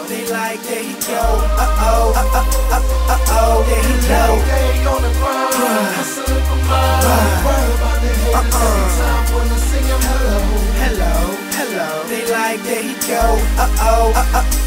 They like, there he go. Uh-oh, uh-oh, there he go. Day on the grind, hustling for mine. Worry about the haters every time when I sing him hello. Hello, hello. They like, there he go. Uh-oh,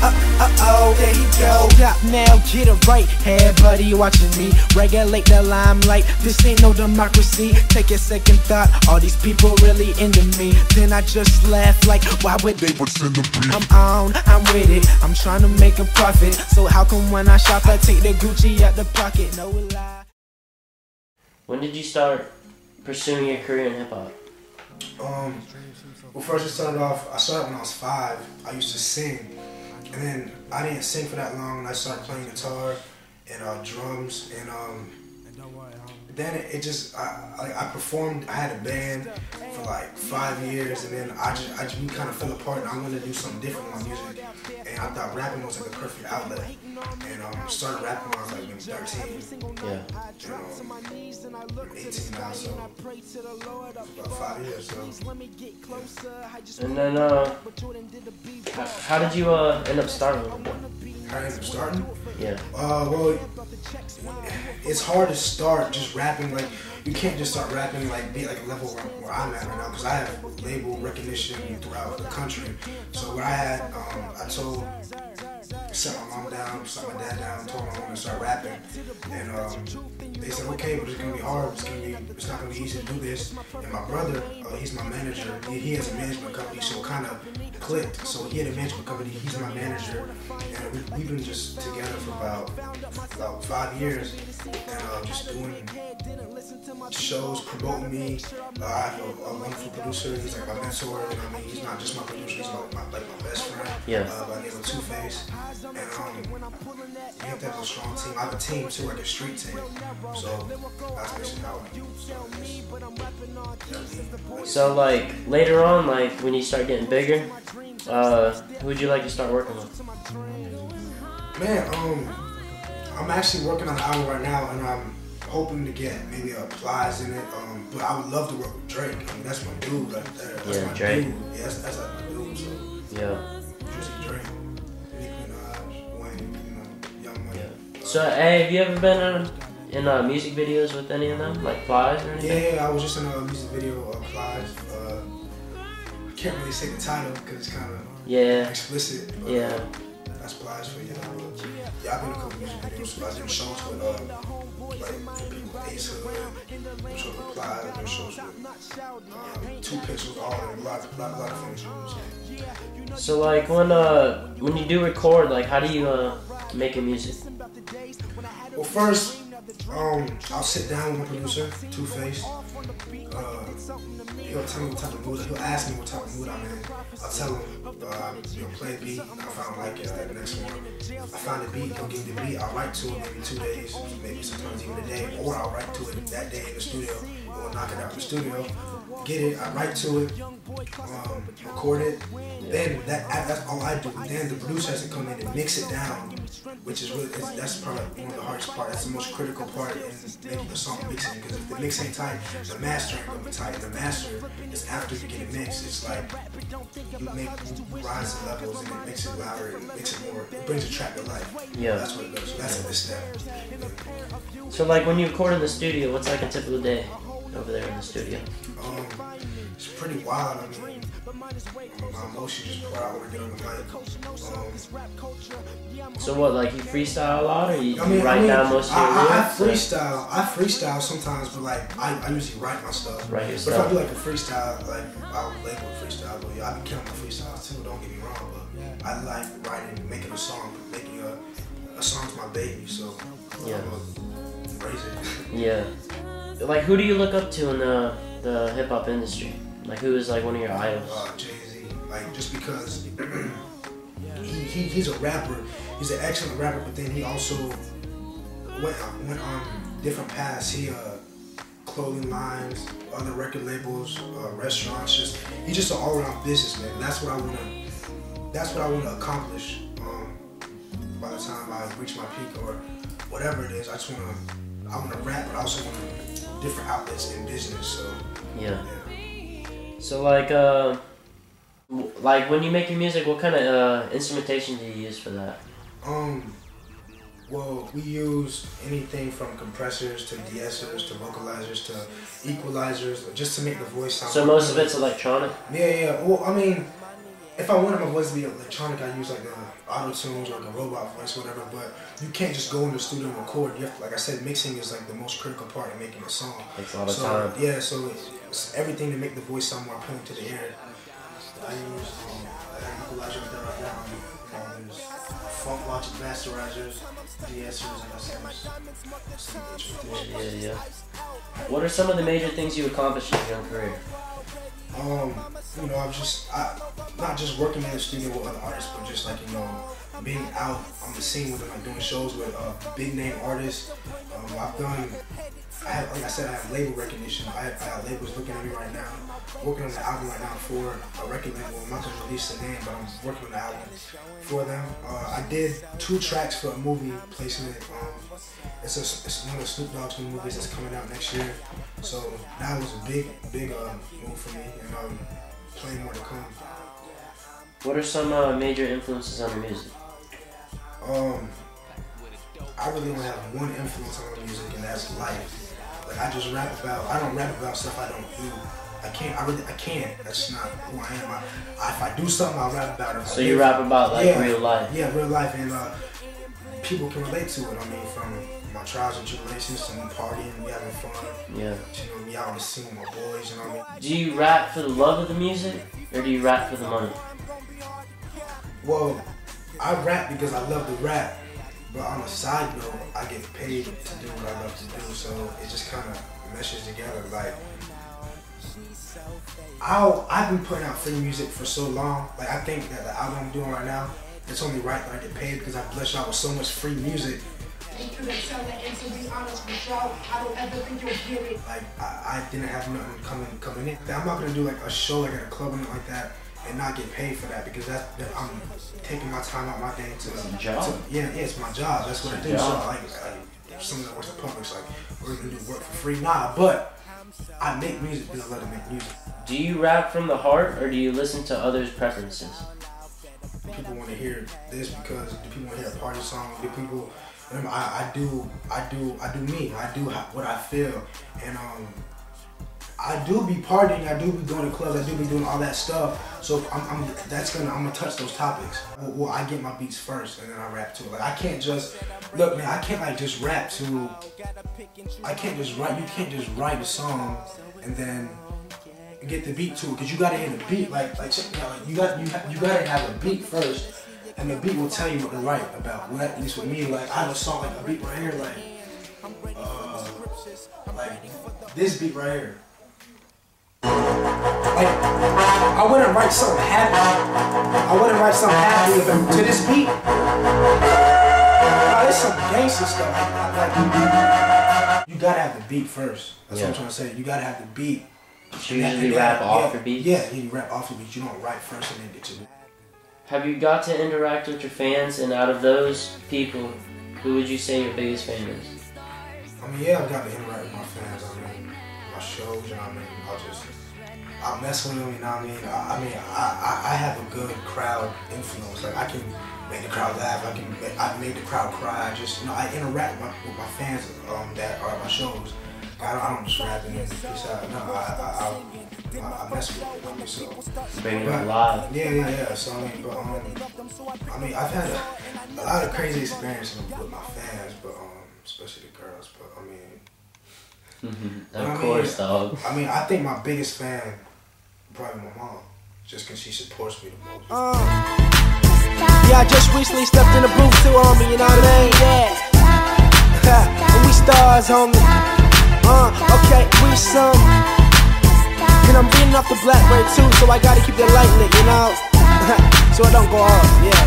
uh-oh, there he go. Stop now, get it right. Hey, buddy, watching me regulate the limelight. This ain't no democracy. Take a second thought. All these people really into me. Then I just laugh like, why would they send the beat? I'm on, I'm with it. I'm trying to make a profit. So how come when I shop, I take the Gucci out the pocket? No lie. When did you start pursuing your career in hip hop? Well, first I started when I was 5. I used to sing, and then I didn't sing for that long, and I started playing guitar and drums, and then it just I performed. I had a band for like 5 years, and then we kind of fell apart, and I wanted to do something different with my music, and I thought rapping was like a perfect outlet, and I started rapping when I was like maybe 13. Yeah. I'm 18 now, so about 5 years. So. And then how did you end up starting with it? How I ended up starting? Yeah. Well, it's hard to start just rapping. Like, you can't just start rapping like be like a level where I'm at right now, because I have label recognition throughout the country. So what I had, sat my mom down, sat my dad down, told my mom to start rapping, and they said, okay, but it's gonna be hard. It's not gonna be easy to do this. And my brother, he's my manager. He has a management company, so it kind of clicked. So he had a management company. He's my manager, and we've been just together for about 5 years, and just doing shows, promoting me. I have a wonderful producer. He's like my mentor. You know what I mean? He's not just my producer. He's like my best friend. Yeah. By the name of Two-Face. And you have to have a strong team. I have a team too, like a street team. So that's basically how I. So like later on, like when you start getting bigger, who would you like to start working with? Man, I'm actually working on an album right now, and I'm hoping to get maybe a Plies in it. But I would love to work with Drake. I mean, that's my dude right there. That's my Drake. dude. Yeah, that's like my dude. So Yeah. just Drake. So, hey, have you ever been in music videos with any of them, like Plies or anything? Yeah, I was just in a music video of Plies. I can't really say the title because it's kind of explicit. But, yeah. That's Plies for you. Yeah, I've been in a couple music videos. So I did shows with like for people with Ace Hood, shows with Plies, I did shows with 2 Pixels, all of them, a lot of things. So like when you do record, like how do you make your music? Well, first, I'll sit down with my producer, Two-Face. He'll tell me what type of mood. He'll ask me what type of mood I'm in. I'll tell him, play a beat. If I don't like it, the next one. I find a beat, he'll give me the beat. I'll write to it maybe 2 days, maybe sometimes even a day, or I'll write to it that day in the studio. We'll knock it out in the studio, get it, I write to it, record it. Then that's all I do. Then the producer has to come in and mix it down, which is really, that's probably one of the hardest parts. That's the most critical part in making the song mixing, because if the mix ain't tight, the master ain't gonna be tight. And the master is after you get it mixed. It's like you rise the levels and it makes it louder and makes it more. It brings the track to life. Yeah. That's what it does. So that's the step. So like when you record in the studio, what's like a typical day over there in the studio? It's pretty wild. I mean, my emotions just pour out when I get on the mic. So what, like you freestyle a lot, or you write down most of your lyrics? I freestyle sometimes, but like I usually write my stuff. Write your But stuff. if I do like a freestyle, like I'll label it freestyle. But yeah, I be counting my freestyles too. Don't get me wrong, but I like writing, making a song, making a song's my baby. So yeah, I'm gonna raise it. Yeah. Like who do you look up to in the hip hop industry? Like who is like one of your idols? Jay-Z. Like just because he's a rapper, he's an excellent rapper, but then he also went on different paths. He clothing lines, other record labels, restaurants. He's just an all-around businessman. And that's what I want to accomplish. By the time I reach my peak or whatever it is, I want to rap, but I also want different outlets in business. So yeah. So like Like when you make your music, what kind of instrumentation do you use for that? Well, we use anything from compressors to de-essers to vocalizers to equalizers, just to make the voice sound. So most of it's electronic? Yeah. Well, I mean, if I wanted my voice to be electronic, I use like the auto-tunes or like a robot voice, whatever, but you can't just go in the studio and record. You have to, like I said, mixing is like the most critical part in making a song. Takes a lot of time. Yeah, so it's everything to make the voice sound more appealing to the ear. I use equalizer with that right now. There's funk logic masterizers, de-essers, and Yeah. What are some of the major things you accomplished in your young career? You know, not just working in the studio with other artists, but just like, you know, being out on the scene with them, like doing shows with big name artists. Like I said, I have label recognition. I have labels looking at me right now. Working on the album right now for a record label. I'm not going to release the name, but I'm working on the album for them. I did 2 tracks for a movie placement. It's one of the Snoop Dogg's new movies that's coming out next year. So that was a big move for me, and plenty more to come. What are some major influences on your music? I really only have one influence on my music, and that's life. Like I don't rap about stuff I don't do. I can't. That's not who I am. If I do something, I'll rap about it. So you rap about like real life? Yeah, real life, and people can relate to it. I mean, from my trials and tribulations to me partying, me having fun. Yeah. You know, me out on the scene with my boys, you know what I mean? Do you rap for the love of the music, or do you rap for the money? Well, I rap because I love to rap. But on a side note, I get paid to do what I love to do, so it just kind of meshes together. Like, I've been putting out free music for so long. Like, I think that the album I'm doing right now, it's only right that I get paid because I bless y'all with so much free music. Like, I didn't have nothing coming in. I'm not gonna do like a show like at a club and like that and not get paid for that, because I'm taking my time out my day to. It's a job. It's my job. That's what I do. So like someone that works at Publix, like we're gonna do work for free. Nah, but I make music because I love to make music. Do you rap from the heart, or do you listen to others' preferences? People want to hear this because people want to hear a party song. Do people? I do me. I do what I feel, and I do be partying. I do be going to clubs. I do be doing all that stuff. So I'm gonna touch those topics. Well, I get my beats first, and then I rap to it. Like I can't just look, man. I can't like just rap to. I can't just write. You can't just write a song and then get the beat to it, because you gotta hear the beat. Like you gotta have a beat first. And the beat will tell you what to write about. Well, at least with me, like I have a song like a beat right here, like this beat right here. Like I wouldn't write something happy. To this beat. It's some gangster stuff. Like you gotta have the beat first. That's what I'm trying to say. You gotta have the beat. You usually rap off the beat. Yeah, you rap off the beat. You don't write first and then get to the beat. Have you got to interact with your fans, and out of those people, who would you say your biggest fan is? I mean, yeah, I've got to interact with my fans. I mean, my shows, you know what I mean? I'll mess with them, you know what I mean? I have a good crowd influence. Like, I can make the crowd laugh. I made the crowd cry. Just, you know, I interact with my fans that are at my shows. I don't just rap and then peace out. No, I mess with it. I mean, so bring it alive. Yeah. So I mean, I've had a lot of crazy experiences with my fans, but especially the girls. But I mean, of course, dog. I mean, I think my biggest fan probably my mom, just because she supports me the most. Yeah, I just recently stepped in the booth too, homie. You know what I mean? Yeah. And we stars, homie. Okay, we some. And I'm reading off the Blackberry too, so I gotta keep the light lit, you know? So it don't go off, yeah.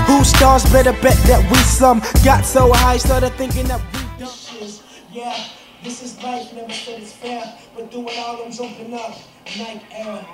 Who stars better bet that we some? Got so high, started thinking that we bitches. Yeah, this is life, never said it's fair, but through it all I'm jumping up. Night era.